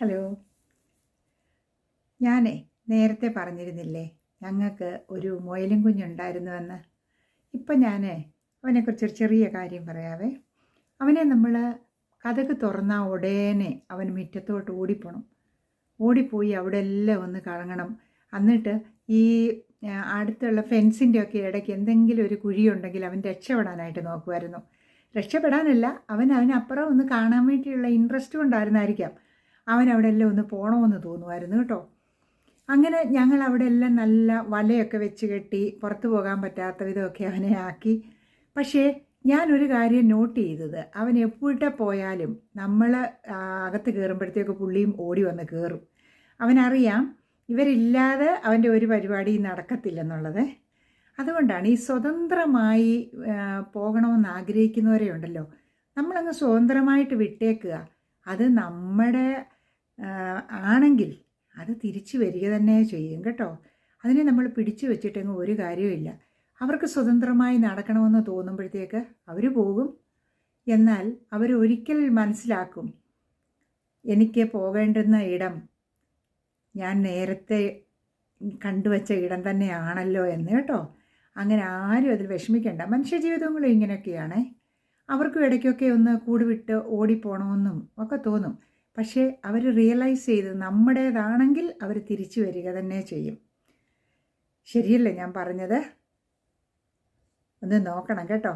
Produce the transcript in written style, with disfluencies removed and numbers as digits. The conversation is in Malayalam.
ഹലോ. ഞാനേ നേരത്തെ പറഞ്ഞിരുന്നില്ലേ ഞങ്ങൾക്ക് ഒരു മുയലും കുഞ്ഞുണ്ടായിരുന്നുവെന്ന്. ഇപ്പം ഞാൻ അവനെക്കുറിച്ചൊരു ചെറിയ കാര്യം പറയാവേ. അവനെ നമ്മൾ കതക് തുറന്നാൽ ഉടനെ അവൻ മുറ്റത്തോട്ട് ഓടിപ്പോണം. ഓടിപ്പോയി അവിടെ എല്ലാം ഒന്ന് കറങ്ങണം. എന്നിട്ട് ഈ അടുത്തുള്ള ഫെൻസിൻ്റെയൊക്കെ ഇടയ്ക്ക് എന്തെങ്കിലും ഒരു കുഴിയുണ്ടെങ്കിൽ അവൻ രക്ഷപ്പെടാനായിട്ട് നോക്കുമായിരുന്നു. രക്ഷപ്പെടാനല്ല, അവനപ്പുറം ഒന്ന് കാണാൻ വേണ്ടിയുള്ള ഇൻട്രസ്റ്റ് കൊണ്ടായിരുന്നായിരിക്കാം അവൻ അവിടെ എല്ലാം ഒന്ന് പോകണമെന്ന് തോന്നുമായിരുന്നു കേട്ടോ. അങ്ങനെ ഞങ്ങൾ അവിടെ എല്ലാം നല്ല വലയൊക്കെ വെച്ച് കെട്ടി പുറത്തു പോകാൻ പറ്റാത്ത വിധമൊക്കെ അവനെ ആക്കി. പക്ഷേ ഞാനൊരു കാര്യം നോട്ട് ചെയ്തത്, അവൻ എപ്പോഴത്തെ പോയാലും നമ്മൾ അകത്ത് കയറുമ്പോഴത്തേക്ക് പുള്ളിയും ഓടി വന്ന് കയറും. അവനറിയാം ഇവരില്ലാതെ അവൻ്റെ ഒരു പരിപാടിയും നടക്കത്തില്ലെന്നുള്ളത്. അതുകൊണ്ടാണ് ഈ സ്വതന്ത്രമായി പോകണമെന്ന് ആഗ്രഹിക്കുന്നവരെ ഉണ്ടല്ലോ, നമ്മളങ്ങ് സ്വതന്ത്രമായിട്ട് വിട്ടേക്കുക. അത് നമ്മുടെ ആണെങ്കിൽ അത് തിരിച്ചു വരിക തന്നെ ചെയ്യും കേട്ടോ. അതിനെ നമ്മൾ പിടിച്ചു വെച്ചിട്ടെങ്ങും ഒരു കാര്യമില്ല. അവർക്ക് സ്വതന്ത്രമായി നടക്കണമെന്ന് തോന്നുമ്പോഴത്തേക്ക് അവർ പോകും. എന്നാൽ അവരൊരിക്കൽ മനസ്സിലാക്കും, എനിക്ക് പോകേണ്ടുന്ന ഇടം ഞാൻ നേരത്തെ കണ്ടുവച്ച ഇടം തന്നെയാണല്ലോ എന്ന് കേട്ടോ. അങ്ങനെ ആരും അതിൽ വിഷമിക്കേണ്ട. മനുഷ്യജീവിതങ്ങളും ഇങ്ങനെയൊക്കെയാണ്. അവർക്കും ഇടയ്ക്കൊക്കെ ഒന്ന് കൂട് വിട്ട് ഓടിപ്പോണമെന്നും ഒക്കെ തോന്നും. പക്ഷേ അവർ റിയലൈസ് ചെയ്ത് നമ്മുടേതാണെങ്കിൽ അവർ തിരിച്ചു വരിക തന്നെ ചെയ്യും. ശരിയല്ലേ ഞാൻ പറഞ്ഞത്? ഒന്ന് നോക്കണം കേട്ടോ.